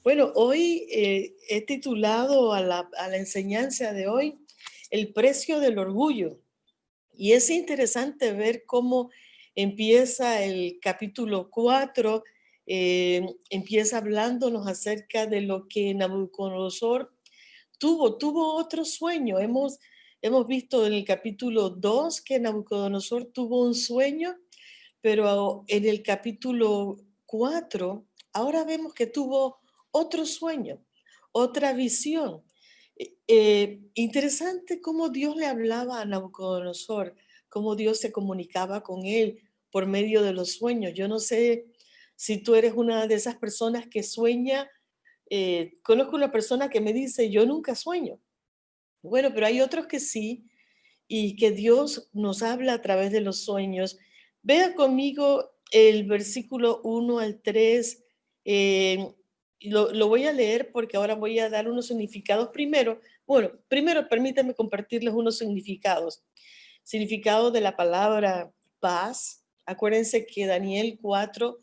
Bueno, hoy he titulado a la enseñanza de hoy El precio del orgullo. Y es interesante ver cómo empieza el capítulo 4, empieza hablándonos acerca de lo que Nabucodonosor tuvo otro sueño. Hemos visto en el capítulo 2 que Nabucodonosor tuvo un sueño, pero en el capítulo 4 ahora vemos que tuvo otro sueño, otra visión. Interesante cómo Dios le hablaba a Nabucodonosor, cómo Dios se comunicaba con él por medio de los sueños. Yo no sé si tú eres una de esas personas que sueña. Conozco una persona que me dice, yo nunca sueño. Bueno, pero hay otros que sí, y que Dios nos habla a través de los sueños. Vea conmigo el versículo 1 al 3. eh, lo voy a leer porque ahora voy a dar unos significados primero. Bueno, primero permítanme compartirles unos significados. Significado de la palabra paz. Acuérdense que Daniel 4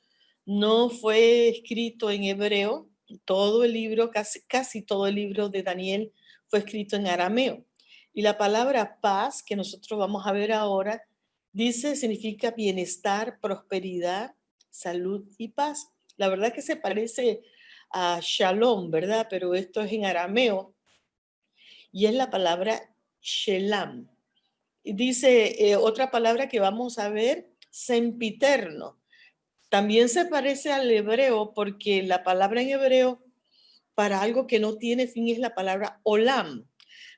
no fue escrito en hebreo. Todo el libro, casi todo el libro de Daniel fue escrito en arameo. Y la palabra paz, que nosotros vamos a ver ahora, significa bienestar, prosperidad, salud y paz. La verdad que se parece a shalom, ¿verdad? Pero esto es en arameo y es la palabra shelam. Y dice otra palabra que vamos a ver, sempiterno. También se parece al hebreo porque la palabra en hebreo para algo que no tiene fin es la palabra olam.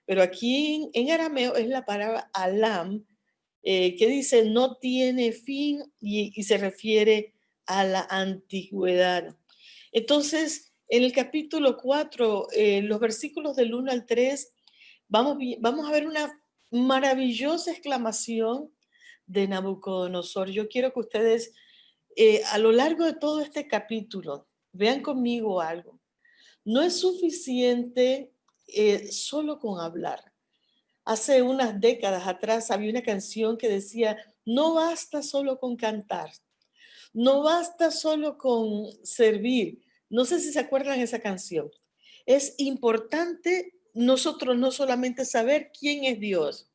Pero aquí en arameo es la palabra alam, que dice no tiene fin y se refiere a la antigüedad. Entonces, en el capítulo 4, los versículos del 1 al 3, vamos a ver una maravillosa exclamación de Nabucodonosor. Yo quiero que ustedes, a lo largo de todo este capítulo, vean conmigo algo. No es suficiente solo con hablar. Hace unas décadas atrás había una canción que decía, no basta solo con cantar, no basta solo con servir. No sé si se acuerdan de esa canción. Es importante nosotros no solamente saber quién es Dios,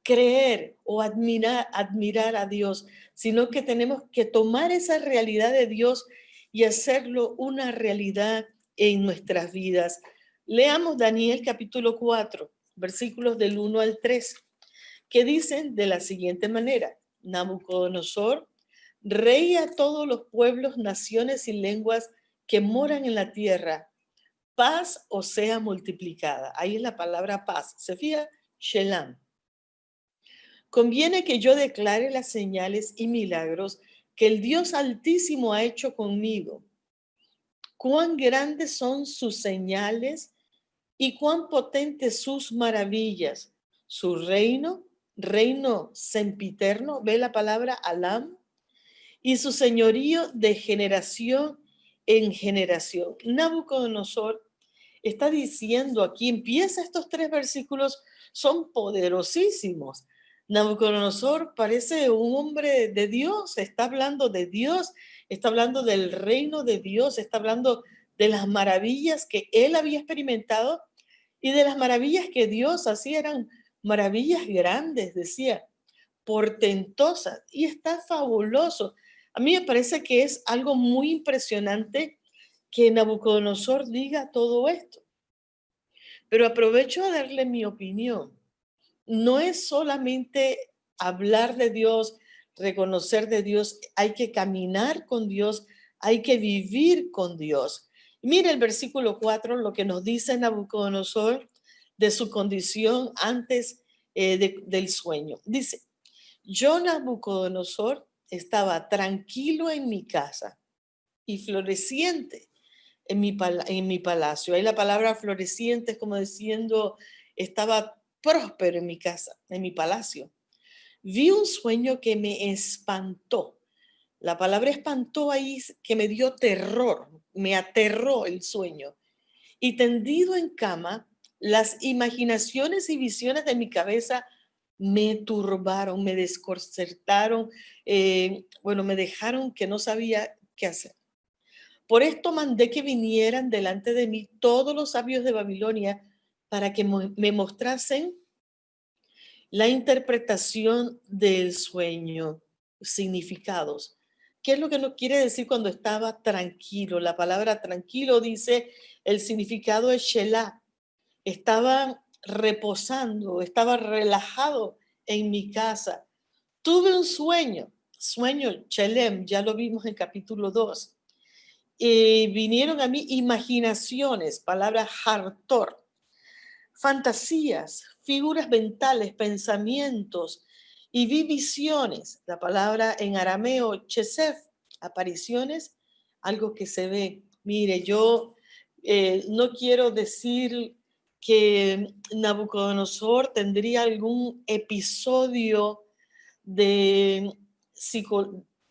creer o admirar a Dios, sino que tenemos que tomar esa realidad de Dios y hacerlo una realidad en nuestras vidas. Leamos Daniel capítulo 4, versículos del 1 al 3, que dicen de la siguiente manera: Nabucodonosor, rey a todos los pueblos, naciones y lenguas que moran en la tierra, paz os sea multiplicada. Ahí es la palabra paz. Se fija, Shelam. Conviene que yo declare las señales y milagros que el Dios Altísimo ha hecho conmigo. Cuán grandes son sus señales y cuán potentes sus maravillas. Su reino sempiterno, ve la palabra alam, y su señorío de generación en generación. Nabucodonosor está diciendo aquí, empieza estos 3 versículos, son poderosísimos. Nabucodonosor parece un hombre de Dios, está hablando de Dios, está hablando del reino de Dios, está hablando de las maravillas que él había experimentado y de las maravillas que Dios hacía, eran maravillas grandes, decía, portentosas, y está fabuloso. A mí me parece que es algo muy impresionante que Nabucodonosor diga todo esto. Pero aprovecho a darle mi opinión. No es solamente hablar de Dios, reconocer de Dios, hay que caminar con Dios, hay que vivir con Dios. Mira el versículo 4, lo que nos dice Nabucodonosor de su condición antes del sueño. Dice, yo, Nabucodonosor, estaba tranquilo en mi casa y floreciente en mi palacio. Ahí la palabra floreciente es como diciendo, estaba próspero en mi casa, en mi palacio. Vi un sueño que me espantó. La palabra espantó ahí que me dio terror, me aterró el sueño. Y tendido en cama, las imaginaciones y visiones de mi cabeza me turbaron, me desconcertaron, bueno, me dejaron que no sabía qué hacer. Por esto mandé que vinieran delante de mí todos los sabios de Babilonia para que me mostrasen la interpretación del sueño, significados. ¿Qué es lo que nos quiere decir cuando estaba tranquilo? La palabra tranquilo dice, el significado es Shelah. Estaba reposando, estaba relajado en mi casa. Tuve un sueño Shelem, ya lo vimos en capítulo 2. Vinieron a mí imaginaciones, palabra hartor, fantasías, figuras mentales, pensamientos, y vi visiones, la palabra en arameo, chesef, apariciones, algo que se ve. Mire, yo no quiero decir que Nabucodonosor tendría algún episodio de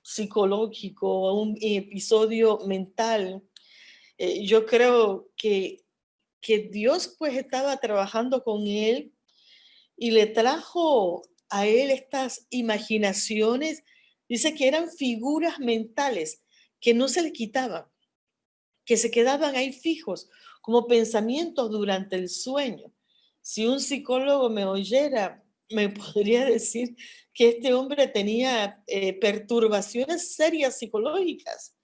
psicológico, un episodio mental. Yo creo que Dios pues estaba trabajando con él y le trajo a él estas imaginaciones. Dice que eran figuras mentales que no se le quitaban, que se quedaban ahí fijos, como pensamientos durante el sueño. Si un psicólogo me oyera, me podría decir que este hombre tenía perturbaciones serias psicológicas.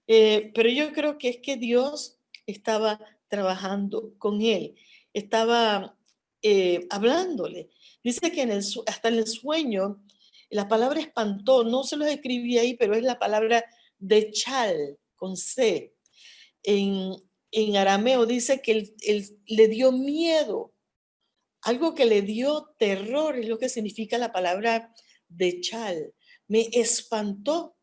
Pero yo creo que es que Dios estaba trabajando con él, estaba hablándole. Dice que hasta en el sueño, la palabra espantó, no se lo escribí ahí, pero es la palabra de chal, con C. En, en arameo dice que él le dio miedo, algo que le dio terror, es lo que significa la palabra de chal. Me espantó.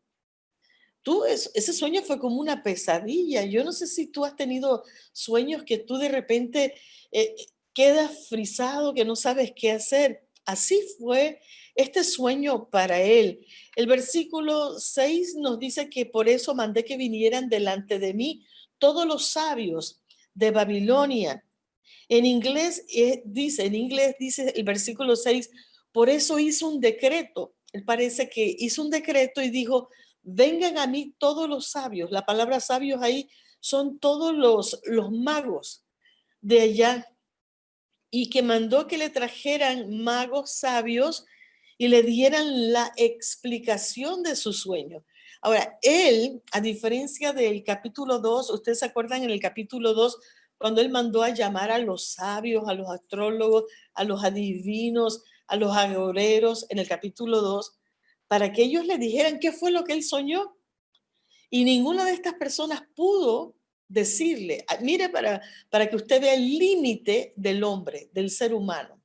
Ese sueño fue como una pesadilla. Yo no sé si tú has tenido sueños que tú de repente eh, quedas frisado, que no sabes qué hacer. Así fue este sueño para él. El versículo 6 nos dice que por eso mandé que vinieran delante de mí todos los sabios de Babilonia. En inglés dice el versículo 6, por eso hizo un decreto. Él parece que hizo un decreto y dijo, vengan a mí todos los sabios. La palabra sabios ahí son todos los magos de allá. Y que mandó que le trajeran magos sabios y le dieran la explicación de su sueño. Ahora, él, a diferencia del capítulo 2, ustedes se acuerdan en el capítulo 2, cuando él mandó a llamar a los sabios, a los astrólogos, a los adivinos, a los agoreros, en el capítulo 2, para que ellos le dijeran qué fue lo que él soñó. Y ninguna de estas personas pudo decirle, mire, para que usted vea el límite del hombre, del ser humano.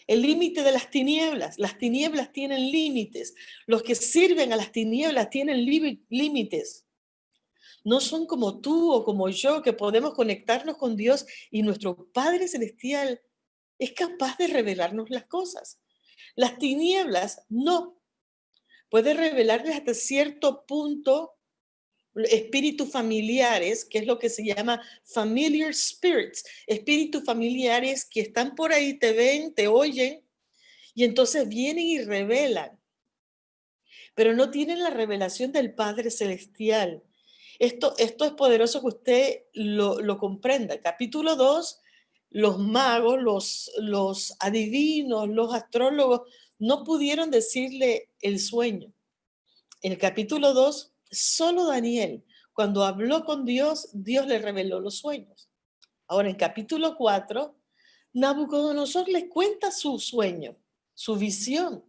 El límite de las tinieblas tienen límites. Los que sirven a las tinieblas tienen límites. No son como tú o como yo que podemos conectarnos con Dios y nuestro Padre Celestial es capaz de revelarnos las cosas. Las tinieblas no. Puede revelarles hasta cierto punto espíritus familiares, que es lo que se llama familiar spirits, espíritus familiares que están por ahí, te ven, te oyen, y entonces vienen y revelan, pero no tienen la revelación del Padre Celestial. Esto es poderoso que usted lo comprenda. Capítulo 2, los magos, los adivinos, los astrólogos, no pudieron decirle el sueño. En el capítulo 2, solo Daniel, cuando habló con Dios, Dios le reveló los sueños. Ahora, en capítulo 4, Nabucodonosor les cuenta su sueño, su visión.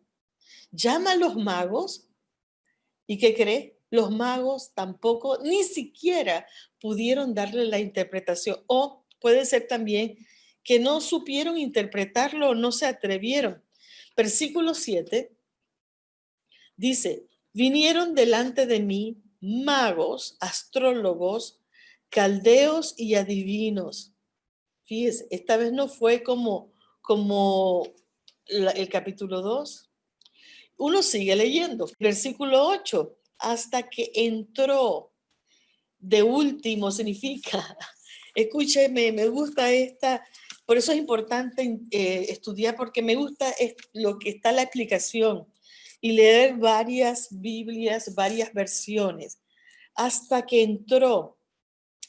Llama a los magos y ¿qué cree? Los magos tampoco, ni siquiera pudieron darle la interpretación. O puede ser también que no supieron interpretarlo o no se atrevieron. Versículo 7 dice, vinieron delante de mí magos, astrólogos, caldeos y adivinos. Fíjese, esta vez no fue como el capítulo 2. Uno sigue leyendo, versículo 8, hasta que entró. De último significa, escúcheme, me gusta por eso es importante estudiar, porque me gusta lo que está la explicación y leer varias Biblias, varias versiones, hasta que entró.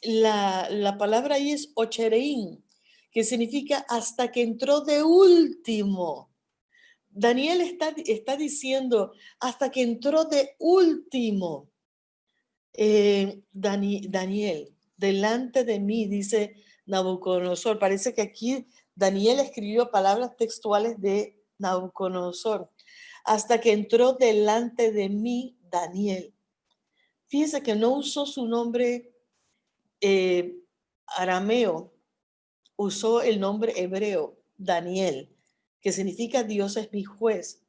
La palabra ahí es ochereín, que significa hasta que entró de último. Daniel está diciendo hasta que entró de último. Daniel, delante de mí, dice Nabucodonosor. Parece que aquí Daniel escribió palabras textuales de Nabucodonosor. Hasta que entró delante de mí, Daniel. Fíjese que no usó su nombre eh, arameo, usó el nombre hebreo, Daniel, que significa Dios es mi juez.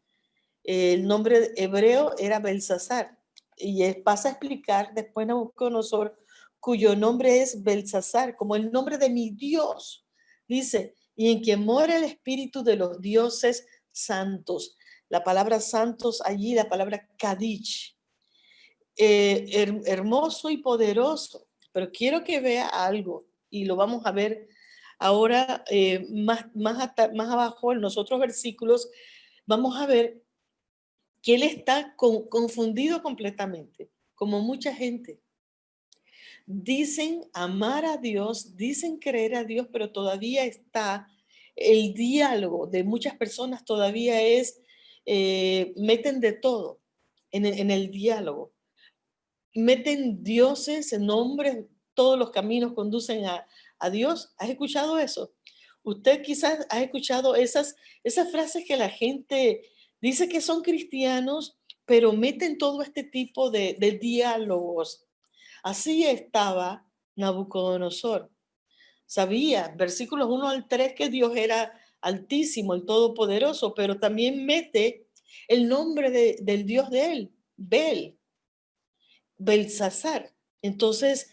El nombre hebreo era Belsasar, y pasa a explicar después Nabucodonosor, cuyo nombre es Belsasar, como el nombre de mi Dios. Dice, y en quien mora el espíritu de los dioses santos. La palabra santos allí, la palabra Kadich. Hermoso y poderoso, pero quiero que vea algo, y lo vamos a ver ahora más abajo en los otros versículos. Vamos a ver que él está confundido completamente, como mucha gente. Dicen amar a Dios, dicen creer a Dios, pero todavía está el diálogo de muchas personas, todavía meten de todo en el diálogo. Meten dioses en nombres, todos los caminos conducen a Dios. ¿Has escuchado eso? Usted quizás ha escuchado esas frases que la gente dice que son cristianos, pero meten todo este tipo de diálogos. Así estaba Nabucodonosor. Sabía, versículos 1 al 3, que Dios era altísimo, el todopoderoso, pero también mete el nombre del Dios de él, Belsasar. Entonces,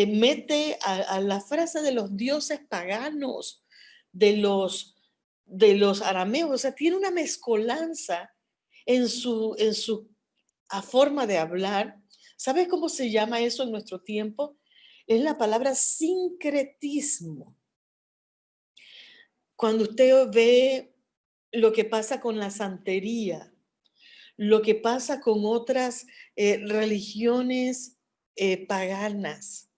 mete a la frase de los dioses paganos, de los arameos. O sea, tiene una mezcolanza en su forma de hablar. ¿Sabes cómo se llama eso en nuestro tiempo? Es la palabra sincretismo. Cuando usted ve lo que pasa con la santería, lo que pasa con otras religiones paganas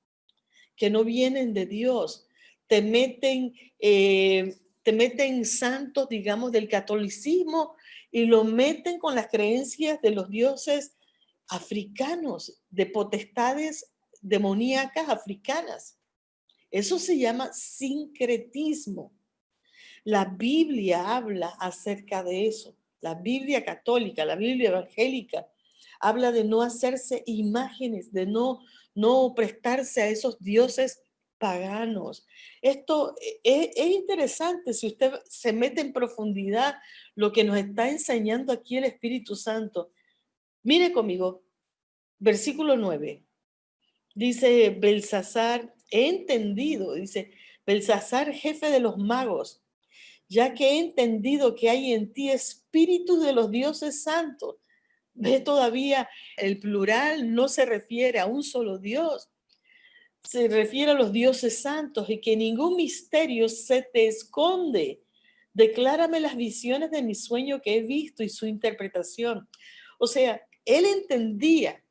que no vienen de Dios, te meten, te meten santos, digamos, del catolicismo, y lo meten con las creencias de los dioses africanos, de potestades demoníacas africanas. Eso se llama sincretismo. La Biblia habla acerca de eso. La Biblia católica, la Biblia evangélica, habla de no hacerse imágenes, de no prestarse a esos dioses paganos. Esto es interesante si usted se mete en profundidad lo que nos está enseñando aquí el Espíritu Santo. Mire conmigo, versículo 9. Dice Belsasar, he entendido, dice Belsasar, jefe de los magos, ya que he entendido que hay en ti espíritus de los dioses santos. Ve, todavía el plural no se refiere a un solo Dios, se refiere a los dioses santos, y que ningún misterio se te esconde. Declárame las visiones de mi sueño que he visto y su interpretación. O sea, él entendía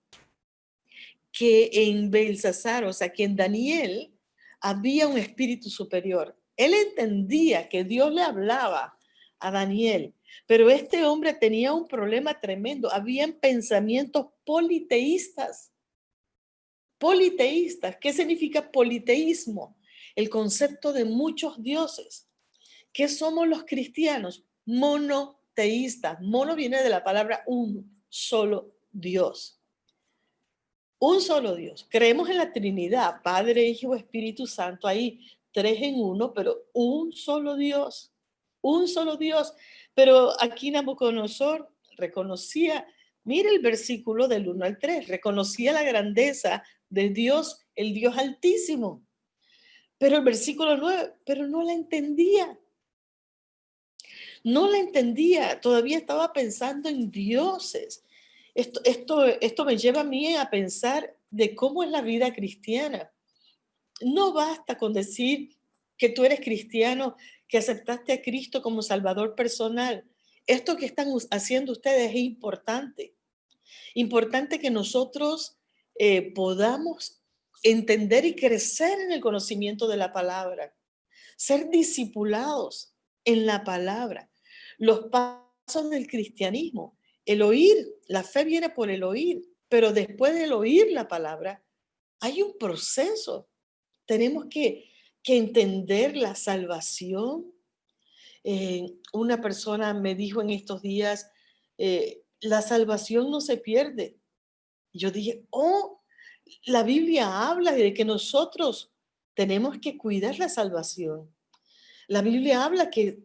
que en Belsasar, o sea, que en Daniel había un espíritu superior. Él entendía que Dios le hablaba a Daniel, pero este hombre tenía un problema tremendo. Habían pensamientos politeístas. Politeístas. ¿Qué significa politeísmo? El concepto de muchos dioses. ¿Qué somos los cristianos? Monoteístas. Mono viene de la palabra un solo Dios. Un solo Dios. Creemos en la Trinidad, Padre, Hijo, Espíritu Santo, ahí 3 en 1, pero un solo Dios. Un solo Dios. Pero aquí Nabucodonosor reconocía, mire el versículo del 1 al 3, reconocía la grandeza de Dios, el Dios altísimo. Pero el versículo 9, pero no la entendía. No la entendía, todavía estaba pensando en dioses. Esto me lleva a mí a pensar de cómo es la vida cristiana. No basta con decir que tú eres cristiano, que aceptaste a Cristo como Salvador personal. Esto que están haciendo ustedes es importante. Importante que nosotros podamos entender y crecer en el conocimiento de la palabra, ser discipulados en la palabra. Los pasos del cristianismo, el oír, la fe viene por el oír, pero después del oír la palabra, hay un proceso. Tenemos que entender la salvación. Una persona me dijo en estos días, la salvación no se pierde. Yo dije, oh, la Biblia habla de que nosotros tenemos que cuidar la salvación. La Biblia habla que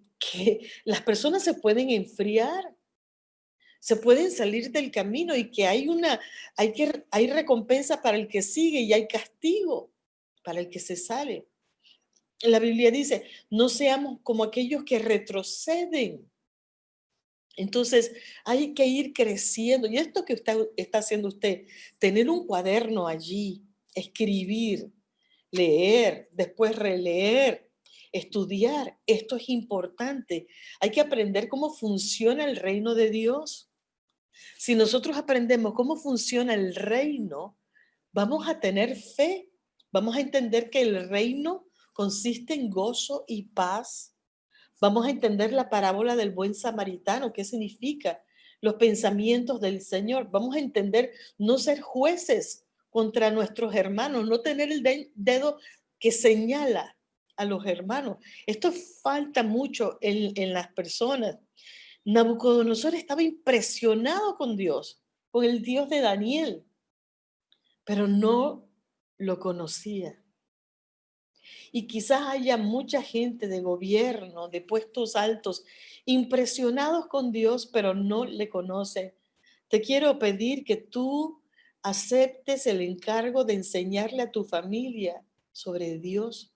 las personas se pueden enfriar, se pueden salir del camino y que hay recompensa para el que sigue y hay castigo para el que se sale. La Biblia dice, no seamos como aquellos que retroceden. Entonces, hay que ir creciendo. Y esto que está haciendo usted, tener un cuaderno allí, escribir, leer, después releer, estudiar, esto es importante. Hay que aprender cómo funciona el reino de Dios. Si nosotros aprendemos cómo funciona el reino, vamos a tener fe, vamos a entender que el reino consiste en gozo y paz. Vamos a entender la parábola del buen samaritano, qué significa los pensamientos del Señor. Vamos a entender no ser jueces contra nuestros hermanos, no tener el dedo que señala a los hermanos. Esto falta mucho en las personas. Nabucodonosor estaba impresionado con Dios, con el Dios de Daniel, pero no lo conocía. Y quizás haya mucha gente de gobierno, de puestos altos, impresionados con Dios, pero no le conocen. Te quiero pedir que tú aceptes el encargo de enseñarle a tu familia sobre Dios.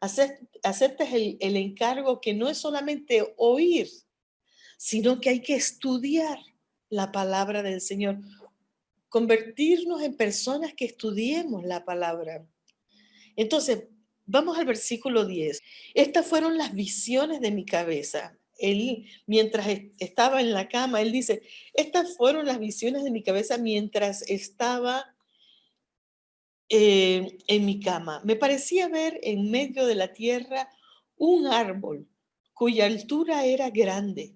Aceptes el encargo que no es solamente oír, sino que hay que estudiar la palabra del Señor. Convertirnos en personas que estudiemos la palabra. Entonces, vamos al versículo 10. Estas fueron las visiones de mi cabeza. Él, mientras estaba en la cama, él dice, estas fueron las visiones de mi cabeza mientras estaba en mi cama. Me parecía ver en medio de la tierra un árbol cuya altura era grande.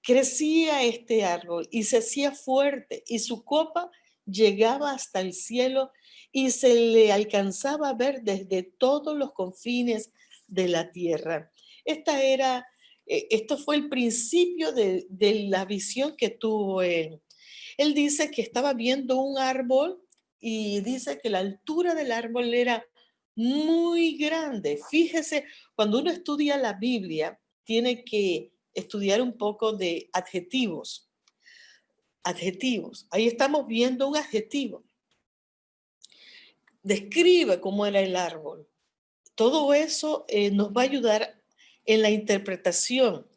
Crecía este árbol y se hacía fuerte y su copa llegaba hasta el cielo y se le alcanzaba a ver desde todos los confines de la tierra. Esto fue el principio de la visión que tuvo él. Él dice que estaba viendo un árbol y dice que la altura del árbol era muy grande. Fíjese, cuando uno estudia la Biblia, tiene que estudiar un poco de adjetivos. Adjetivos. Ahí estamos viendo un adjetivo. Describe cómo era el árbol. Todo eso nos va a ayudar en la interpretación.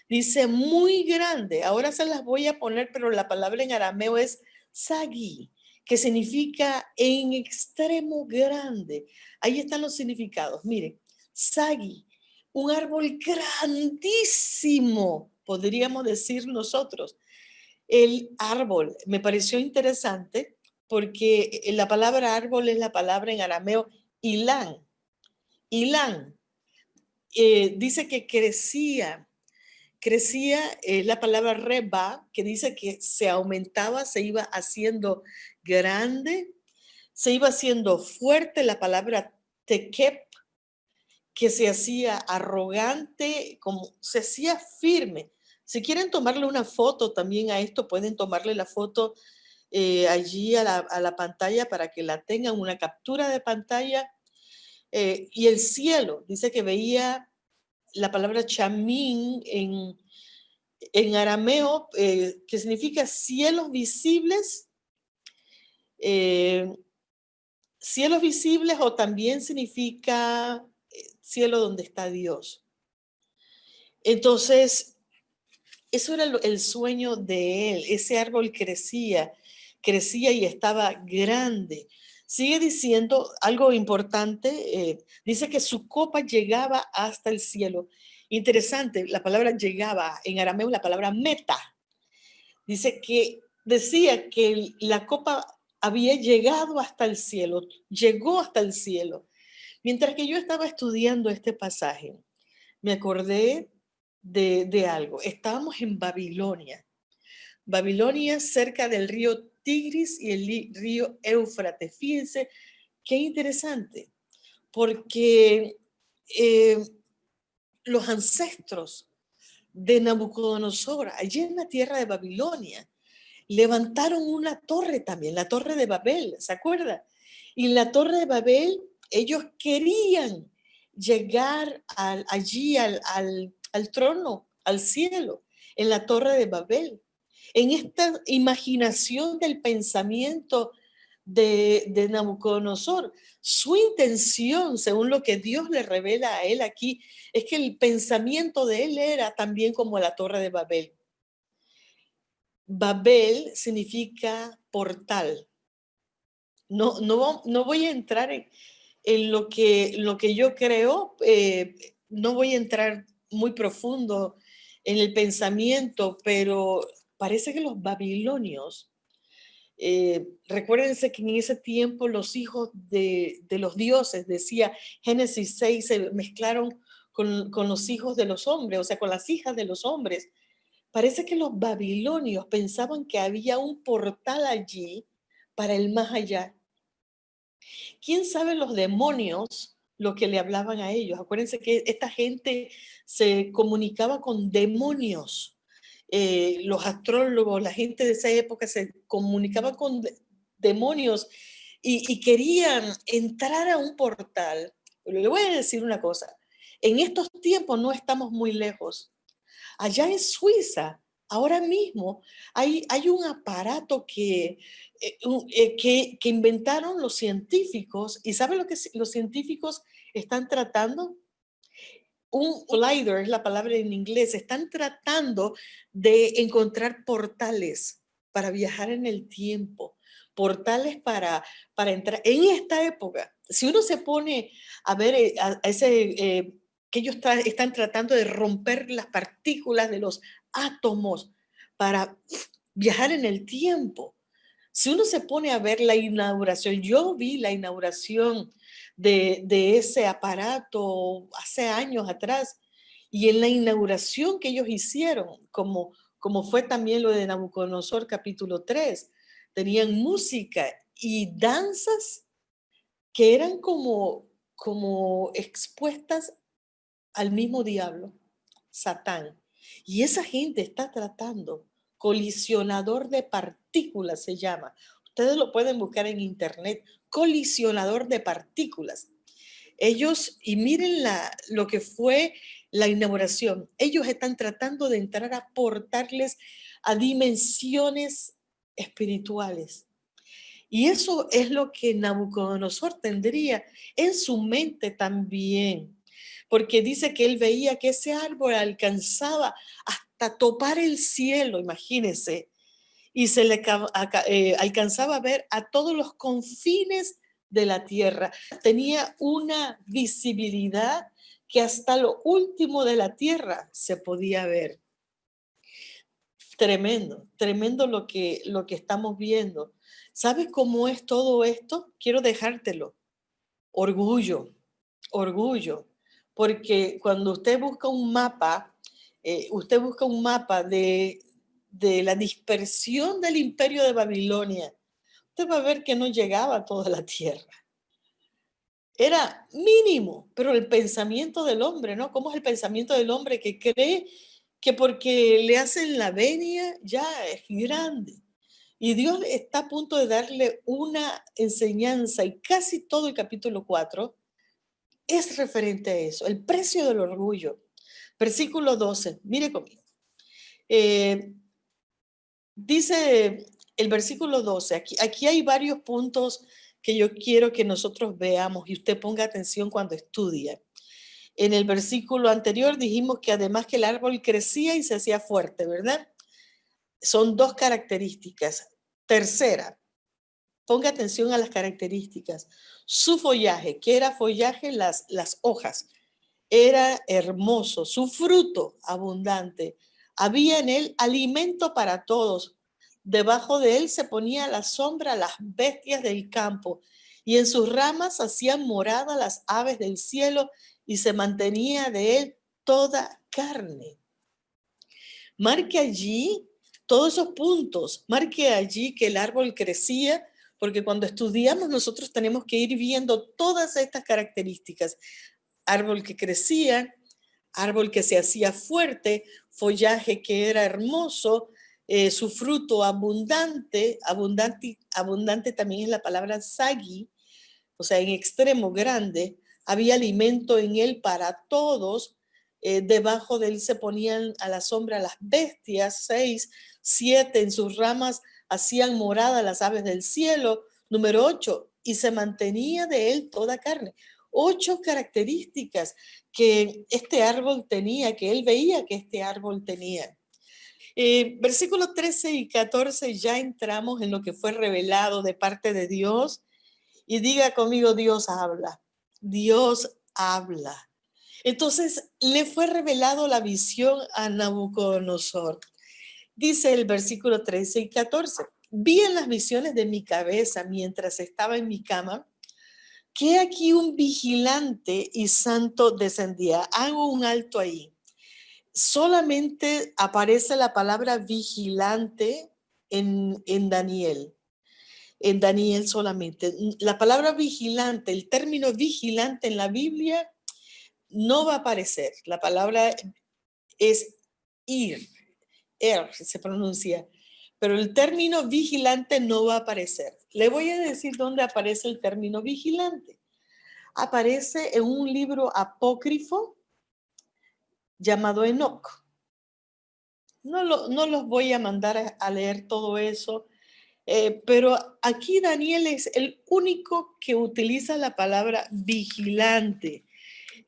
Dice muy grande. Ahora se las voy a poner, pero la palabra en arameo es sagi, que significa en extremo grande. Ahí están los significados. Miren, sagi, un árbol grandísimo, podríamos decir nosotros. El árbol me pareció interesante porque la palabra árbol es la palabra en arameo ilán. Ilán dice que crecía la palabra reba, que dice que se aumentaba, se iba haciendo grande, se iba haciendo fuerte. La palabra tekep, que se hacía arrogante, como se hacía firme. Si quieren tomarle una foto también a esto, pueden tomarle la foto allí a la pantalla para que la tengan, una captura de pantalla. Y el cielo, dice que veía la palabra chamín en arameo, que significa cielos visibles, eh, cielos visibles, o también significa cielo donde está Dios. Entonces, eso era el sueño de él. Ese árbol crecía y estaba grande. Sigue diciendo algo importante, dice que su copa llegaba hasta el cielo. Interesante, la palabra llegaba, en arameo la palabra meta. Dice que decía que la copa había llegado hasta el cielo, llegó hasta el cielo. Mientras que yo estaba estudiando este pasaje, me acordé de algo. Estábamos en Babilonia. Babilonia cerca del río Tigris y el río Éufrates. Fíjense qué interesante, porque eh, los ancestros de Nabucodonosor, allí en la tierra de Babilonia, levantaron una torre también, la torre de Babel, ¿se acuerda? Y en la torre de Babel ellos querían llegar allí al trono, al cielo, en la torre de Babel. En esta imaginación del pensamiento de Nabucodonosor, su intención, según lo que Dios le revela a él aquí, es que el pensamiento de él era también como la torre de Babel. Babel significa portal. No voy a entrar en lo que yo creo, no voy a entrar muy profundo en el pensamiento, pero parece que los babilonios, recuérdense que en ese tiempo los hijos de los dioses, decía Génesis 6, se mezclaron con los hijos de los hombres, o sea, con las hijas de los hombres. Parece que los babilonios pensaban que había un portal allí para el más allá. ¿Quién sabe los demonios lo que le hablaban a ellos? Acuérdense que esta gente se comunicaba con demonios. Los astrólogos, la gente de esa época se comunicaba con demonios y querían entrar a un portal. Pero le voy a decir una cosa, en estos tiempos no estamos muy lejos. Allá en Suiza, ahora mismo, hay un aparato que inventaron los científicos. ¿Y saben lo que los científicos están tratando? Un collider es la palabra en inglés. Están tratando de encontrar portales para viajar en el tiempo, portales para entrar en esta época. Si uno se pone a ver a ese, que ellos están tratando de romper las partículas de los átomos para viajar en el tiempo. Si uno se pone a ver la inauguración, yo vi la inauguración de ese aparato hace años atrás, y en la inauguración que ellos hicieron, como fue también lo de Nabucodonosor capítulo 3, tenían música y danzas que eran como expuestas al mismo diablo, Satán. Y esa gente está tratando, colisionador de partículas se llama. Ustedes lo pueden buscar en internet, colisionador de partículas. Ellos, y miren lo que fue la inauguración, ellos están tratando de entrar a portarles a dimensiones espirituales. Y eso es lo que Nabucodonosor tendría en su mente también, porque dice que él veía que ese árbol alcanzaba hasta topar el cielo, imagínense, y se le alcanzaba a ver a todos los confines de la tierra. Tenía una visibilidad que hasta lo último de la tierra se podía ver. Tremendo, tremendo lo que estamos viendo. ¿Sabes cómo es todo esto? Quiero dejártelo. Orgullo, orgullo. Porque cuando usted busca un mapa, de la dispersión del imperio de Babilonia, usted va a ver que no llegaba a toda la tierra. Era mínimo, pero el pensamiento del hombre, ¿no? ¿Cómo es el pensamiento del hombre que cree que porque le hacen la venia ya es grande? Y Dios está a punto de darle una enseñanza, y casi todo el capítulo 4 es referente a eso, el precio del orgullo. Versículo 12, mire conmigo. Dice el versículo 12, aquí hay varios puntos que yo quiero que nosotros veamos y usted ponga atención cuando estudia. En el versículo anterior dijimos que además que el árbol crecía y se hacía fuerte, ¿verdad? Son dos características. Tercera, ponga atención a las características. Su follaje, ¿qué era follaje? Las hojas. Era hermoso, su fruto abundante. Había en él alimento para todos. Debajo de él se ponía a la sombra las bestias del campo, y en sus ramas hacían morada las aves del cielo, y se mantenía de él toda carne. Marque allí todos esos puntos, marque allí que el árbol crecía, porque cuando estudiamos nosotros tenemos que ir viendo todas estas características. Árbol que crecía, árbol que se hacía fuerte, follaje que era hermoso, su fruto abundante, abundante también es la palabra sagi, o sea, en extremo grande, había alimento en él para todos, debajo de él se ponían a la sombra las bestias, 6, 7, en sus ramas hacían morada las aves del cielo, número 8, y se mantenía de él toda carne. 8 características que este árbol tenía, que él veía que este árbol tenía. Versículos 13 y 14 ya entramos en lo que fue revelado de parte de Dios. Y diga conmigo, Dios habla. Dios habla. Entonces le fue revelado la visión a Nabucodonosor. Dice el versículo 13 y 14. Vi en las visiones de mi cabeza mientras estaba en mi cama que aquí un vigilante y santo descendía. Hago un alto ahí. Solamente aparece la palabra vigilante en Daniel. En Daniel solamente. La palabra vigilante, el término vigilante en la Biblia no va a aparecer. La palabra es se pronuncia, pero el término vigilante no va a aparecer. Le voy a decir dónde aparece el término vigilante. Aparece en un libro apócrifo llamado Enoc. No los voy a mandar a leer todo eso, pero aquí Daniel es el único que utiliza la palabra vigilante.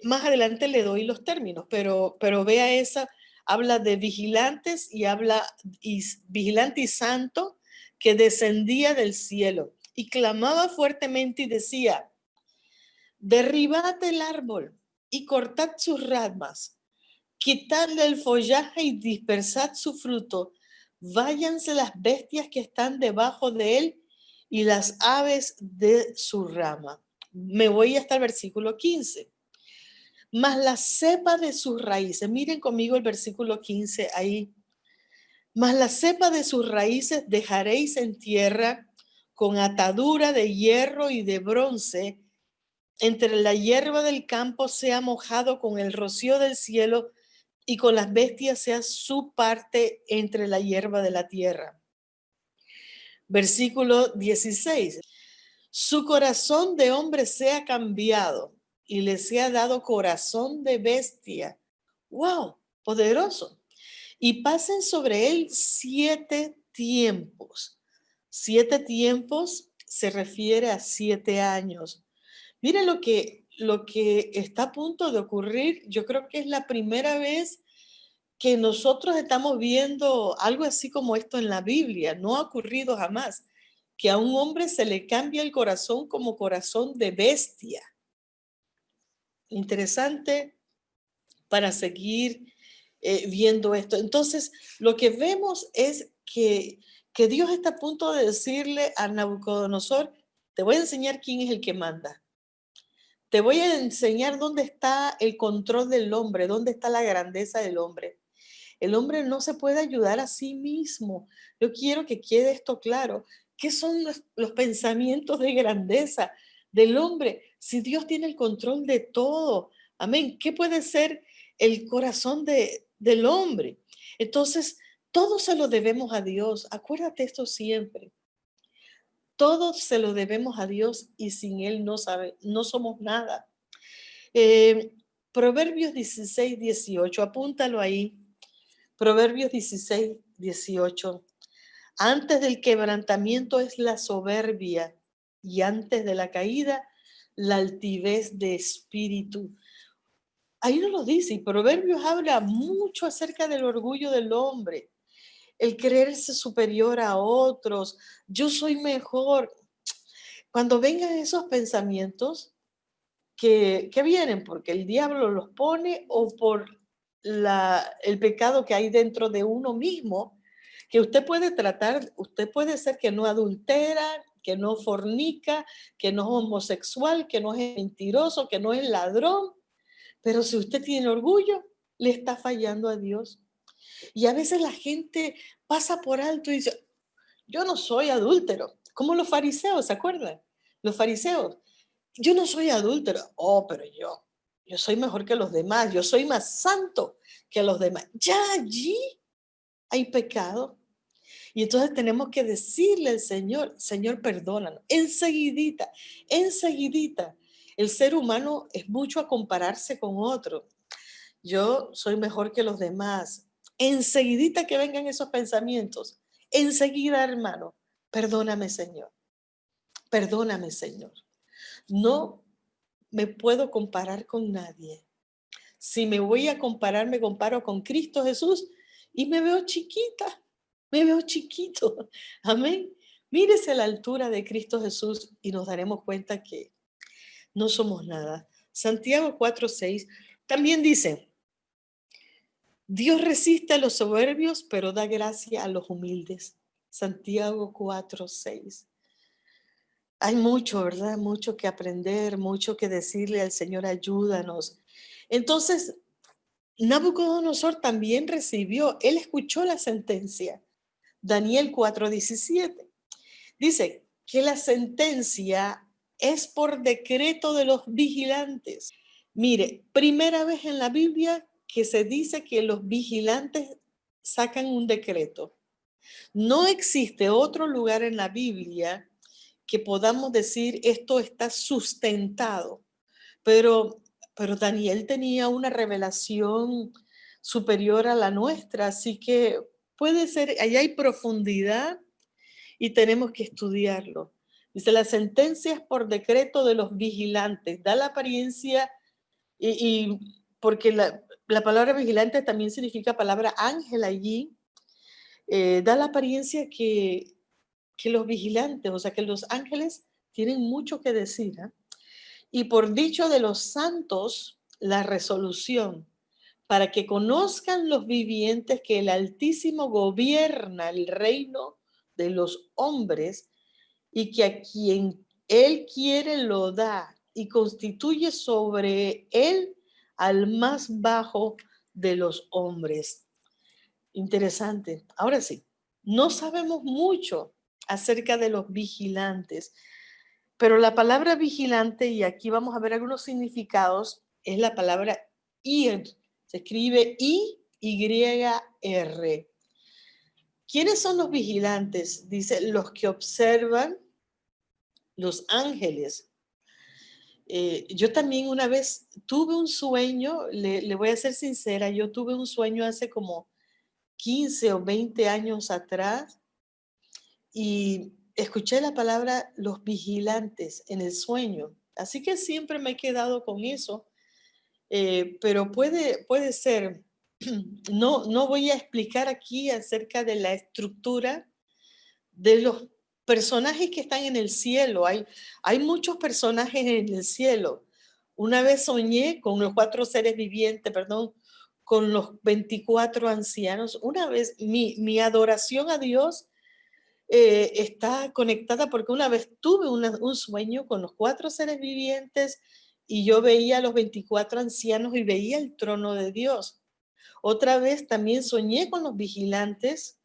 Más adelante le doy los términos, pero vea esa, habla de vigilantes y habla vigilante y santo que descendía del cielo y clamaba fuertemente y decía, derribad el árbol y cortad sus ramas, quitadle el follaje y dispersad su fruto, váyanse las bestias que están debajo de él y las aves de su rama. Me voy hasta el versículo 15. Mas la cepa de sus raíces, miren conmigo el versículo 15 ahí. Mas la cepa de sus raíces dejaréis en tierra con atadura de hierro y de bronce, entre la hierba del campo sea mojado con el rocío del cielo y con las bestias sea su parte entre la hierba de la tierra. Versículo 16. Su corazón de hombre sea cambiado y le sea dado corazón de bestia. ¡Wow! Poderoso. Y pasen sobre él 7 tiempos. 7 tiempos se refiere a 7 años. Miren lo que está a punto de ocurrir. Yo creo que es la primera vez que nosotros estamos viendo algo así como esto en la Biblia. No ha ocurrido jamás que a un hombre se le cambia el corazón como corazón de bestia. Interesante para seguir viendo esto. Entonces, lo que vemos es que Dios está a punto de decirle a Nabucodonosor, te voy a enseñar quién es el que manda. Te voy a enseñar dónde está el control del hombre, dónde está la grandeza del hombre. El hombre no se puede ayudar a sí mismo. Yo quiero que quede esto claro. ¿Qué son los pensamientos de grandeza del hombre si Dios tiene el control de todo? Amén. ¿Qué puede ser el corazón del hombre? Entonces, todo se lo debemos a Dios. Acuérdate esto siempre. Todo se lo debemos a Dios y sin Él no somos nada. Proverbios 16, 18, apúntalo ahí. Proverbios 16, 18. Antes del quebrantamiento es la soberbia y antes de la caída la altivez de espíritu. Ahí no lo dice, y Proverbios habla mucho acerca del orgullo del hombre, el creerse superior a otros, yo soy mejor. Cuando vengan esos pensamientos que vienen porque el diablo los pone o por el pecado que hay dentro de uno mismo, que usted puede ser que no adultera, que no fornica, que no es homosexual, que no es mentiroso, que no es ladrón, pero si usted tiene orgullo, le está fallando a Dios. Y a veces la gente pasa por alto y dice, yo no soy adúltero, como los fariseos, ¿se acuerdan? Los fariseos, yo no soy adúltero, oh, pero yo soy mejor que los demás, yo soy más santo que los demás. Ya allí hay pecado. Y entonces tenemos que decirle al Señor, Señor, perdónanos. Enseguidita, enseguidita. El ser humano es mucho a compararse con otro. Yo soy mejor que los demás. Enseguidita que vengan esos pensamientos. Enseguida, hermano, perdóname, Señor. Perdóname, Señor. No me puedo comparar con nadie. Si me voy a comparar, me comparo con Cristo Jesús y me veo chiquita. Me veo chiquito. Amén. Mírese la altura de Cristo Jesús y nos daremos cuenta que no somos nada. Santiago 4:6 también dice, Dios resiste a los soberbios, pero da gracia a los humildes. Santiago 4:6. Hay mucho, ¿verdad? Mucho que aprender, mucho que decirle al Señor, ayúdanos. Entonces, Nabucodonosor también recibió, él escuchó la sentencia. Daniel 4:17. Dice que la sentencia es por decreto de los vigilantes. Mire, primera vez en la Biblia que se dice que los vigilantes sacan un decreto. No existe otro lugar en la Biblia que podamos decir esto está sustentado, pero Daniel tenía una revelación superior a la nuestra, así que puede ser, allá hay profundidad y tenemos que estudiarlo. Dice, la sentencia es por decreto de los vigilantes, da la apariencia y porque la palabra vigilante también significa palabra ángel allí, da la apariencia que los vigilantes, o sea, que los ángeles tienen mucho que decir. ¿Eh? Y por dicho de los santos, la resolución, para que conozcan los vivientes que el Altísimo gobierna el reino de los hombres y que a quien Él quiere lo da y constituye sobre Él al más bajo de los hombres. Interesante. Ahora sí, no sabemos mucho acerca de los vigilantes, pero la palabra vigilante, y aquí vamos a ver algunos significados, es la palabra ir. Se escribe I-Y-R. ¿Quiénes son los vigilantes? Dice, los que observan los ángeles. Yo también una vez tuve un sueño, le voy a ser sincera, yo tuve un sueño hace como 15 o 20 años atrás y escuché la palabra los vigilantes en el sueño. Así que siempre me he quedado con eso, pero puede ser, no voy a explicar aquí acerca de la estructura de los personajes que están en el cielo. Hay muchos personajes en el cielo. Una vez soñé con los 4 seres vivientes, perdón, con los 24 ancianos. Una vez mi adoración a Dios está conectada porque una vez tuve un sueño con los 4 seres vivientes y yo veía a los 24 ancianos y veía el trono de Dios. Otra vez también soñé con los vigilantes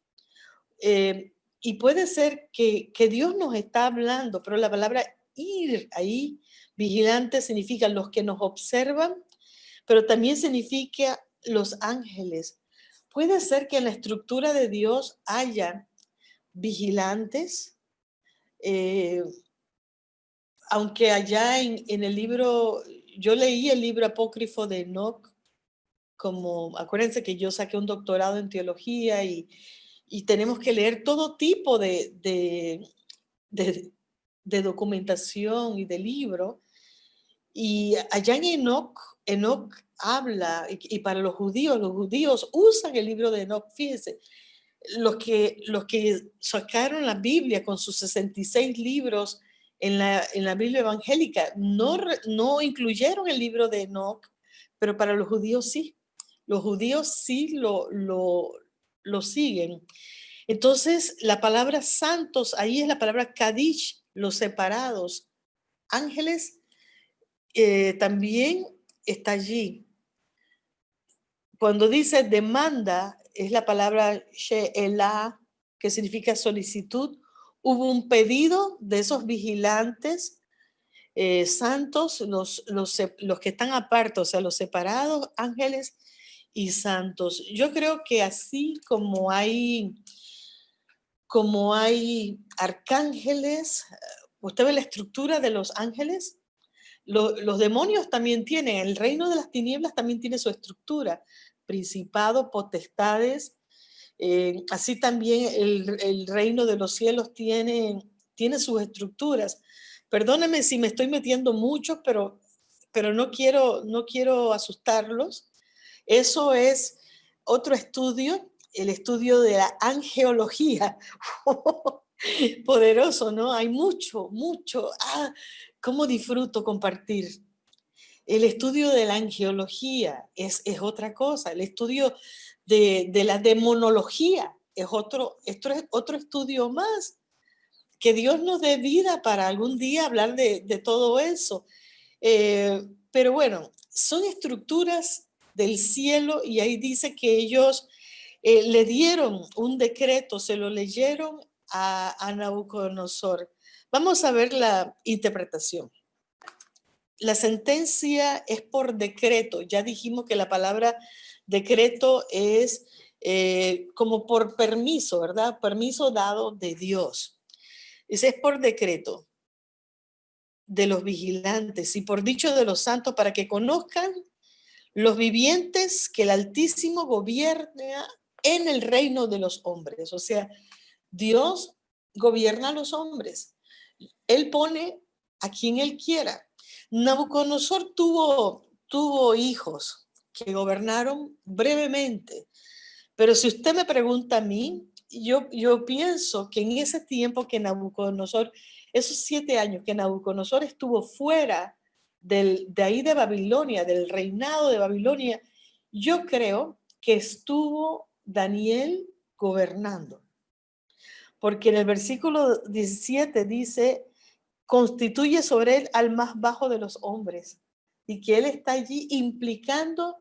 y puede ser que Dios nos está hablando, pero la palabra ir ahí, vigilante, significa los que nos observan, pero también significa los ángeles. Puede ser que en la estructura de Dios haya vigilantes, eh, aunque allá en el libro, yo leí el libro apócrifo de Enoch, como, acuérdense que yo saqué un doctorado en teología y tenemos que leer todo tipo de, de documentación y de libro. Y allá en Enoch habla, y para los judíos usan el libro de Enoch, fíjense, los que sacaron la Biblia con sus 66 libros en la Biblia evangélica no incluyeron el libro de Enoch, pero para los judíos sí. Los judíos sí lo siguen. Entonces, la palabra santos, ahí es la palabra Kadish, los separados. Ángeles también está allí. Cuando dice demanda, es la palabra she'elah, que significa solicitud. Hubo un pedido de esos vigilantes santos, los que están aparte, o sea, los separados, ángeles y santos. Yo creo que así como hay arcángeles, usted ve la estructura de los ángeles, los demonios también tienen, el reino de las tinieblas también tiene su estructura, principados, potestades, así también el reino de los cielos tiene sus estructuras. Perdónenme si me estoy metiendo mucho, pero no quiero asustarlos. Eso es otro estudio, el estudio de la angeología. Poderoso, ¿no? Hay mucho, mucho. Cómo disfruto compartir. El estudio de la angeología es otra cosa. El estudio de la demonología esto es otro estudio más. Que Dios nos dé vida para algún día hablar de todo eso. Pero bueno, son estructuras del cielo y ahí dice que ellos le dieron un decreto, se lo leyeron a Nabucodonosor. Vamos a ver la interpretación. La sentencia es por decreto. Ya dijimos que la palabra decreto es como por permiso, ¿verdad? Permiso dado de Dios. Ese es por decreto de los vigilantes y por dicho de los santos para que conozcan los vivientes que el Altísimo gobierna en el reino de los hombres. O sea, Dios gobierna a los hombres. Él pone a quien Él quiera. Nabucodonosor tuvo hijos que gobernaron brevemente. Pero si usted me pregunta a mí, yo pienso que en ese tiempo que Nabucodonosor, esos 7 años que Nabucodonosor estuvo fuera de ahí de Babilonia, del reinado de Babilonia, yo creo que estuvo Daniel gobernando. Porque en el versículo 17 dice, constituye sobre él al más bajo de los hombres. Y que él está allí implicando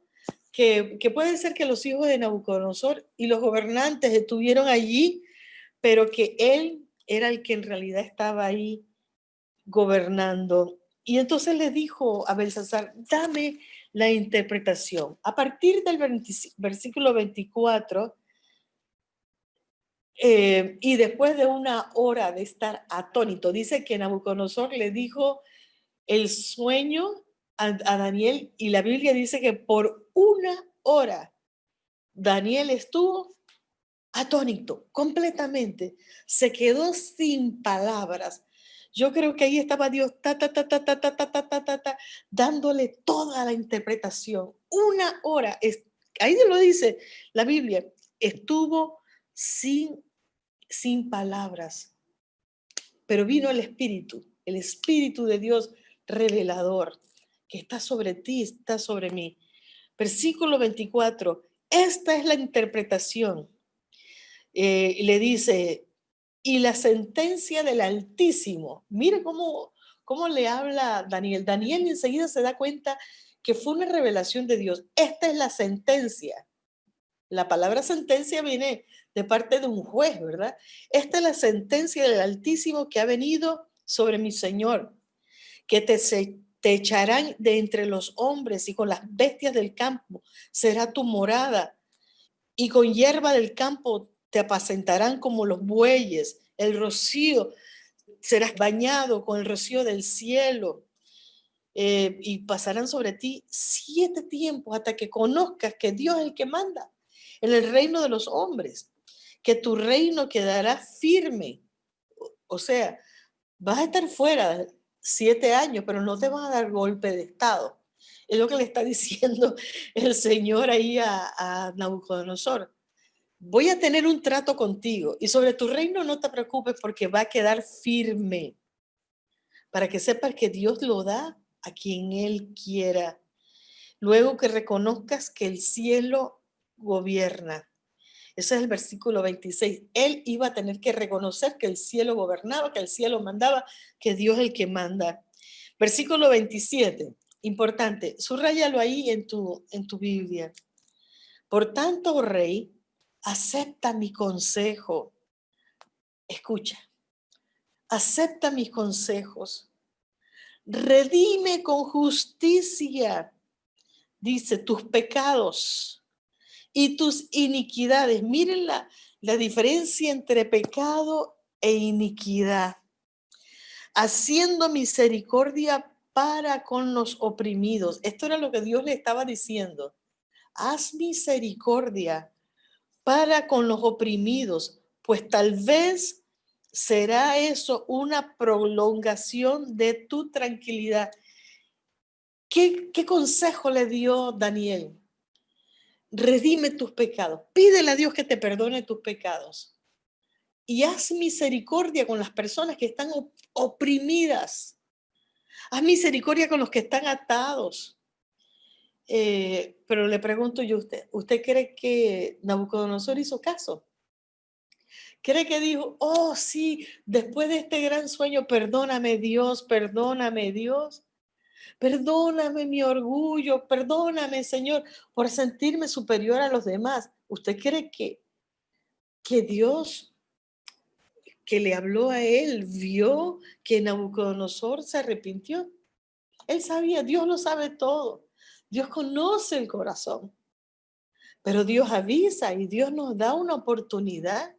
que puede ser que los hijos de Nabucodonosor y los gobernantes estuvieron allí, pero que él era el que en realidad estaba ahí gobernando. Y entonces le dijo a Belsasar, dame la interpretación. A partir del versículo 24, y después de una hora de estar atónito, dice que Nabucodonosor le dijo el sueño a Daniel y la Biblia dice que por una hora Daniel estuvo atónito completamente, se quedó sin palabras. Yo creo que ahí estaba Dios dándole toda la interpretación. Una hora, ahí lo dice la Biblia, estuvo sin palabras, pero vino el Espíritu de Dios revelador, que está sobre ti, está sobre mí. Versículo 24, esta es la interpretación. Le dice, y la sentencia del Altísimo. Mire cómo le habla Daniel. Daniel enseguida se da cuenta que fue una revelación de Dios. Esta es la sentencia. La palabra sentencia viene de parte de un juez, ¿verdad? Esta es la sentencia del Altísimo que ha venido sobre mi Señor, que te echarán de entre los hombres y con las bestias del campo será tu morada y con hierba del campo te apacentarán como los bueyes, el rocío, serás bañado con el rocío del cielo y pasarán sobre ti 7 tiempos hasta que conozcas que Dios es el que manda en el reino de los hombres, que tu reino quedará firme. O sea, vas a estar fuera 7 años, pero no te van a dar golpe de estado. Es lo que le está diciendo el Señor ahí a Nabucodonosor. Voy a tener un trato contigo y sobre tu reino no te preocupes porque va a quedar firme para que sepas que Dios lo da a quien Él quiera. Luego que reconozcas que el cielo gobierna. Ese es el versículo 26. Él iba a tener que reconocer que el cielo gobernaba, que el cielo mandaba, que Dios es el que manda. Versículo 27, importante, subráyalo ahí en tu Biblia. Por tanto, oh rey, acepta mi consejo. Escucha, acepta mis consejos. Redime con justicia, dice, tus pecados y tus iniquidades. Miren la diferencia entre pecado e iniquidad. Haciendo misericordia para con los oprimidos. Esto era lo que Dios le estaba diciendo. Haz misericordia para con los oprimidos, pues tal vez será eso una prolongación de tu tranquilidad. ¿Qué consejo le dio Daniel? Redime tus pecados. Pídele a Dios que te perdone tus pecados. Y haz misericordia con las personas que están oprimidas. Haz misericordia con los que están atados. Pero le pregunto yo a usted, ¿usted cree que Nabucodonosor hizo caso? ¿Cree que dijo, oh sí, después de este gran sueño, perdóname Dios, perdóname Dios? Perdóname mi orgullo, perdóname Señor por sentirme superior a los demás. ¿Usted cree que Dios que le habló a él vio que Nabucodonosor se arrepintió? Él sabía, Dios lo sabe todo. Dios conoce el corazón. Pero Dios avisa y Dios nos da una oportunidad.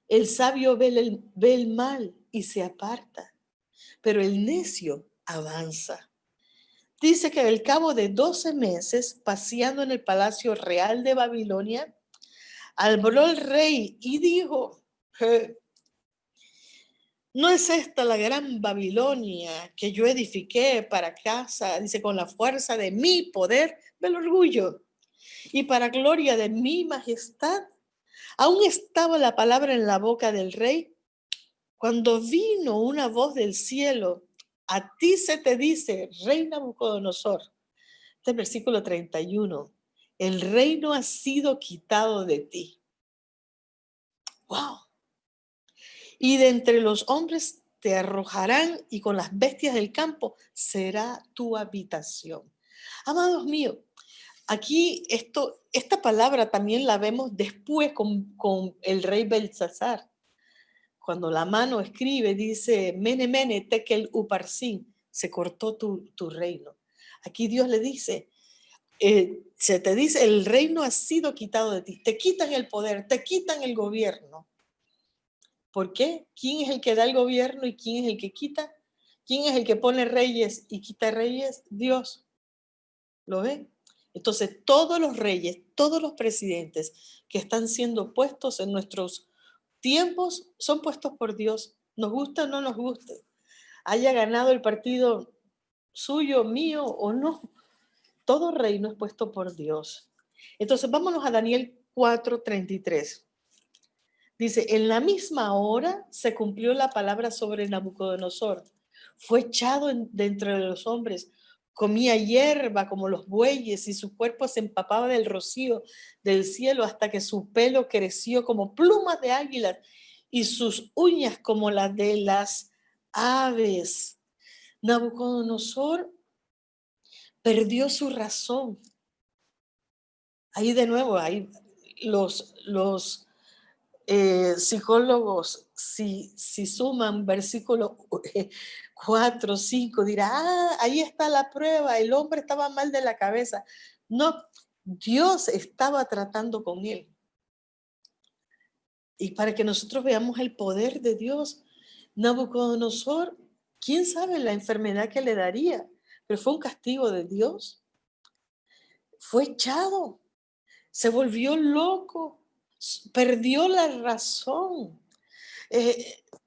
El sabio ve el mal y se aparta, pero el necio avanza. Dice que al cabo de 12 meses, paseando en el palacio real de Babilonia, habló el rey y dijo, ¿no es esta la gran Babilonia que yo edifiqué para casa, dice, con la fuerza de mi poder, del orgullo, y para gloria de mi majestad? Aún estaba la palabra en la boca del rey cuando vino una voz del cielo. A ti se te dice, rey Nabucodonosor. Este versículo 31. El reino ha sido quitado de ti. ¡Wow! Y de entre los hombres te arrojarán y con las bestias del campo será tu habitación. Amados míos, aquí esta palabra también la vemos después con el rey Belsasar. Cuando la mano escribe, dice, Mene, Mene, Tekel, Uparsin, se cortó tu reino. Aquí Dios le dice, se te dice, el reino ha sido quitado de ti. Te quitan el poder, te quitan el gobierno. ¿Por qué? ¿Quién es el que da el gobierno y quién es el que quita? ¿Quién es el que pone reyes y quita reyes? Dios. ¿Lo ven? Entonces, todos los reyes, todos los presidentes que están siendo puestos en nuestros tiempos son puestos por Dios. Nos gusta o no nos guste. Haya ganado el partido suyo, mío o no. Todo reino es puesto por Dios. Entonces, vámonos a Daniel 4:33. Dice, en la misma hora se cumplió la palabra sobre Nabucodonosor. Fue echado de entre los hombres, comía hierba como los bueyes y su cuerpo se empapaba del rocío del cielo hasta que su pelo creció como plumas de águilas y sus uñas como las de las aves. Nabucodonosor perdió su razón. Ahí de nuevo, ahí los psicólogos, si suman versículo 4, 5, dirá, ahí está la prueba, el hombre estaba mal de la cabeza. No, Dios estaba tratando con él. Y para que nosotros veamos el poder de Dios, Nabucodonosor, quién sabe la enfermedad que le daría, pero fue un castigo de Dios. Fue echado, se volvió loco, perdió la razón.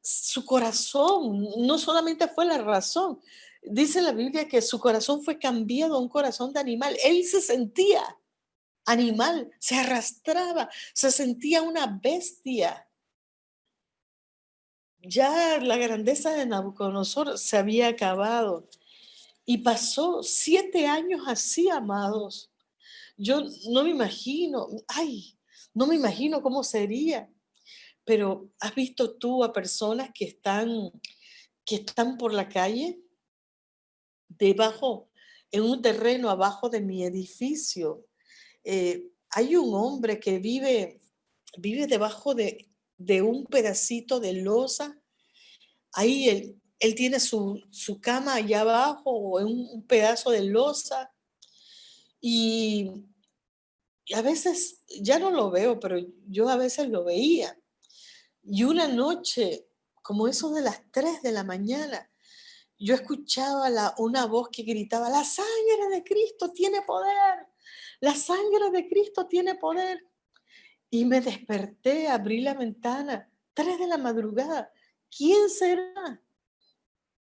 Su corazón, no solamente fue la razón, dice la Biblia que su corazón fue cambiado a un corazón de animal. Él se sentía animal, se arrastraba, se sentía una bestia. Ya la grandeza de Nabucodonosor se había acabado y pasó 7 años así, amados. Yo no me imagino, no me imagino cómo sería. Pero ¿has visto tú a personas que están por la calle, debajo, en un terreno abajo de mi edificio? Hay un hombre que vive debajo de un pedacito de losa. Ahí él tiene su cama allá abajo o en un pedazo de losa. Y, y a veces ya no lo veo, pero yo a veces lo veía. Y una noche, como eso de las 3 de la mañana, yo escuchaba una voz que gritaba: la sangre de Cristo tiene poder, la sangre de Cristo tiene poder. Y me desperté, abrí la ventana, 3 de la madrugada. ¿Quién será?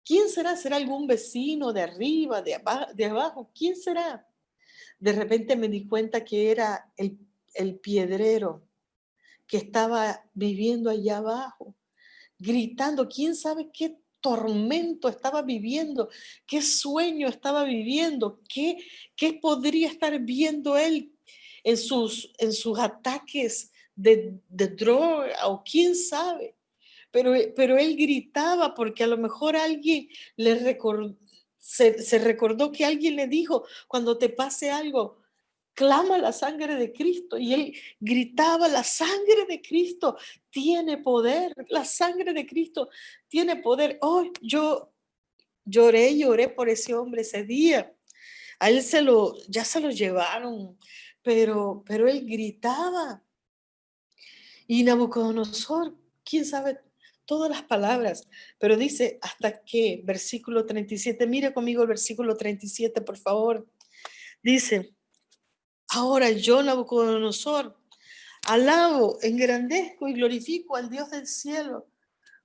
¿Quién será? ¿Será algún vecino de arriba, de abajo? ¿Quién será? De repente me di cuenta que era el piedrero que estaba viviendo allá abajo, gritando. ¿Quién sabe qué tormento estaba viviendo? ¿Qué sueño estaba viviendo? ¿Qué podría estar viendo él en sus ataques de droga? O quién sabe. Pero él gritaba porque a lo mejor alguien se recordó que alguien le dijo: cuando te pase algo, clama la sangre de Cristo. Y él gritaba: la sangre de Cristo tiene poder, la sangre de Cristo tiene poder. Oh, yo lloré por ese hombre ese día. A él ya se lo llevaron, pero él gritaba. Y Nabucodonosor, quién sabe todas las palabras, pero dice hasta que, versículo 37, mire conmigo el versículo 37, por favor. Dice: ahora yo, Nabucodonosor, alabo, engrandezco y glorifico al Dios del cielo,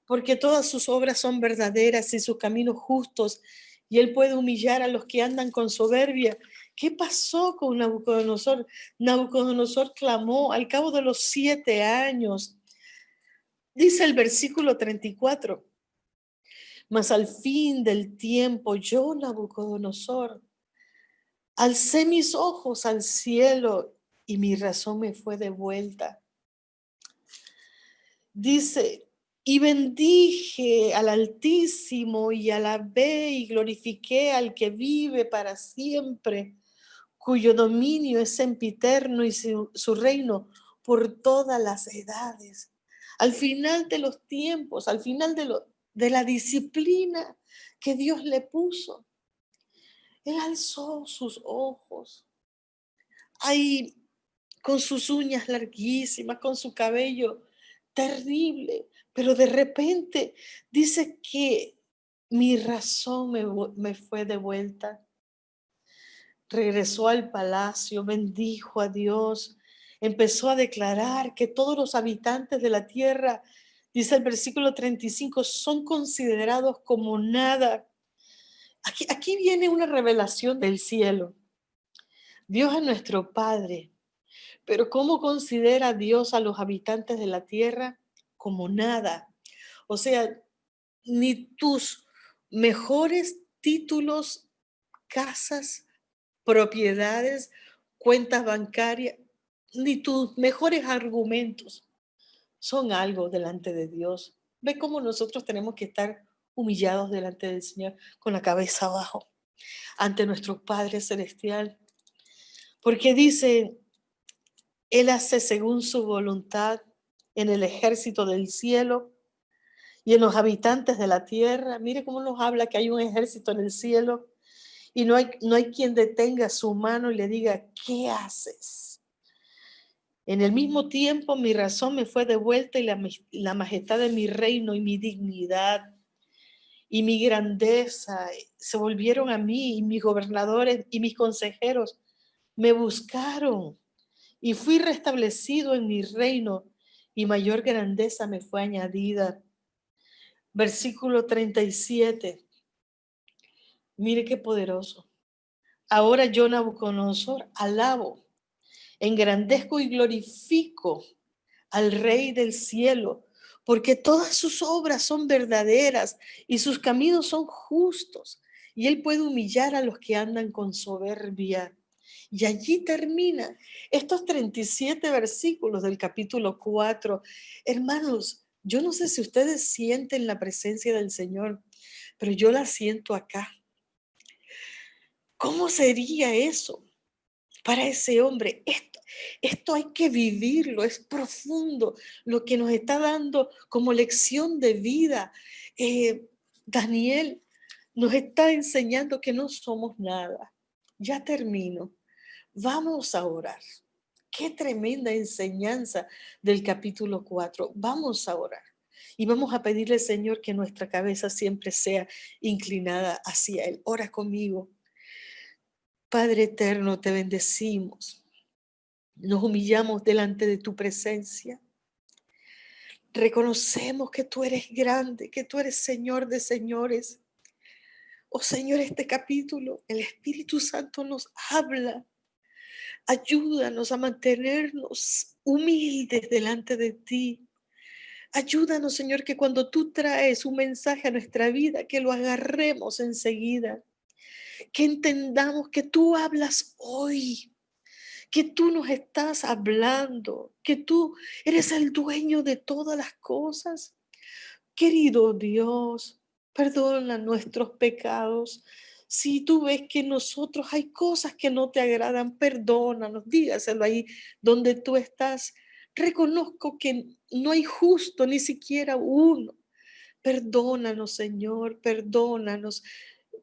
porque todas sus obras son verdaderas y sus caminos justos, y él puede humillar a los que andan con soberbia. ¿Qué pasó con Nabucodonosor? Nabucodonosor clamó al cabo de los 7 años. Dice el versículo 34, mas al fin del tiempo yo, Nabucodonosor, alcé mis ojos al cielo y mi razón me fue devuelta. Dice: y bendije al Altísimo y alabé y glorifiqué al que vive para siempre, cuyo dominio es sempiterno y su reino por todas las edades. Al final de los tiempos, al final de la disciplina que Dios le puso, él alzó sus ojos, ahí con sus uñas larguísimas, con su cabello terrible, pero de repente dice que mi razón me fue devuelta. Regresó al palacio, bendijo a Dios, empezó a declarar que todos los habitantes de la tierra, dice el versículo 35, son considerados como nada. Aquí viene una revelación del cielo. Dios es nuestro Padre, pero ¿cómo considera Dios a los habitantes de la tierra? Como nada. O sea, ni tus mejores títulos, casas, propiedades, cuentas bancarias, ni tus mejores argumentos son algo delante de Dios. Ve cómo nosotros tenemos que estar humillados delante del Señor, con la cabeza abajo, ante nuestro Padre Celestial. Porque dice: Él hace según su voluntad en el ejército del cielo y en los habitantes de la tierra. Mire cómo nos habla que hay un ejército en el cielo. Y no hay quien detenga su mano y le diga: ¿qué haces? En el mismo tiempo mi razón me fue devuelta y la majestad de mi reino y mi dignidad y mi grandeza se volvieron a mí, y mis gobernadores y mis consejeros me buscaron y fui restablecido en mi reino y mayor grandeza me fue añadida. Versículo 37. Mire qué poderoso. Ahora yo, Nabucodonosor, alabo, engrandezco y glorifico al Rey del cielo, porque todas sus obras son verdaderas y sus caminos son justos, y él puede humillar a los que andan con soberbia. Y allí termina estos 37 versículos del capítulo 4. Hermanos, yo no sé si ustedes sienten la presencia del Señor, pero yo la siento acá. ¿Cómo sería eso para ese hombre? Esto hay que vivirlo, es profundo lo que nos está dando como lección de vida. Eh, Daniel nos está enseñando que no somos nada. Ya termino. Vamos a orar. Qué tremenda enseñanza del capítulo 4. Vamos a orar. Y vamos a pedirle, Señor, que nuestra cabeza siempre sea inclinada hacia Él. Ora conmigo. Padre eterno, te bendecimos. Nos humillamos delante de tu presencia. Reconocemos que tú eres grande, que tú eres Señor de señores. Oh Señor, este capítulo, el Espíritu Santo nos habla. Ayúdanos a mantenernos humildes delante de ti. Ayúdanos, Señor, que cuando tú traes un mensaje a nuestra vida, que lo agarremos enseguida, que entendamos que tú hablas hoy, que tú nos estás hablando, que tú eres el dueño de todas las cosas. Querido Dios, perdona nuestros pecados. Si tú ves que en nosotros hay cosas que no te agradan, perdónanos, dígaselo ahí donde tú estás. Reconozco que no hay justo ni siquiera uno. Perdónanos, Señor, perdónanos.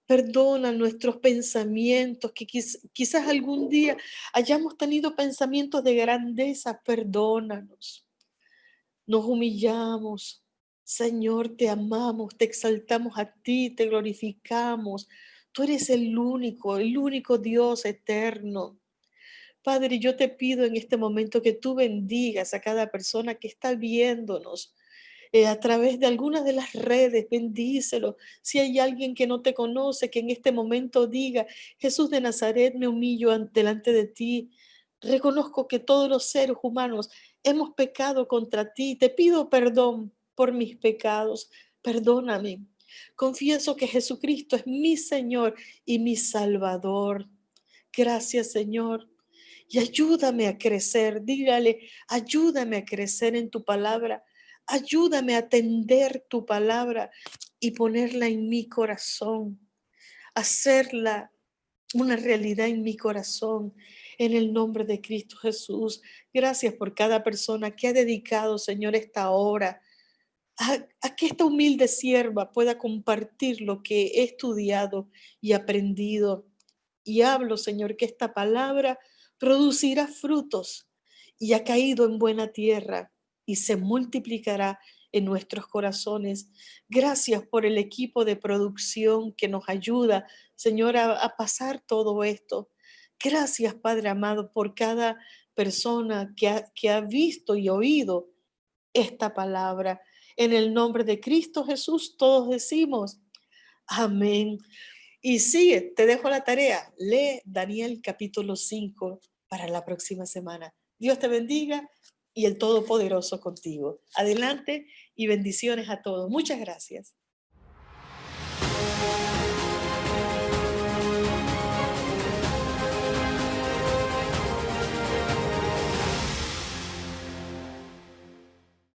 Perdona nuestros pensamientos, que quizás algún día hayamos tenido pensamientos de grandeza, perdónanos. Nos humillamos. Señor, te amamos, te exaltamos a ti, te glorificamos. Tú eres el único Dios eterno. Padre, yo te pido en este momento que tú bendigas a cada persona que está viéndonos a través de algunas de las redes, bendícelo. Si hay alguien que no te conoce, que en este momento diga, Jesús de Nazaret, me humillo delante de ti. Reconozco que todos los seres humanos hemos pecado contra ti. Te pido perdón por mis pecados. Perdóname. Confieso que Jesucristo es mi Señor y mi Salvador. Gracias, Señor. Y ayúdame a crecer. Dígale, ayúdame a crecer en tu palabra. Ayúdame a atender tu palabra y ponerla en mi corazón. Hacerla una realidad en mi corazón. En el nombre de Cristo Jesús. Gracias por cada persona que ha dedicado, Señor, esta hora a que esta humilde sierva pueda compartir lo que he estudiado y aprendido. Y hablo, Señor, que esta palabra producirá frutos y ha caído en buena tierra y se multiplicará en nuestros corazones. Gracias por el equipo de producción que nos ayuda, Señor, a pasar todo esto. Gracias, Padre amado, por cada persona que ha visto y oído esta palabra. En el nombre de Cristo Jesús, todos decimos amén. Y sigue, te dejo la tarea. Lee Daniel capítulo 5 para la próxima semana. Dios te bendiga y el Todopoderoso contigo. Adelante y bendiciones a todos. Muchas gracias.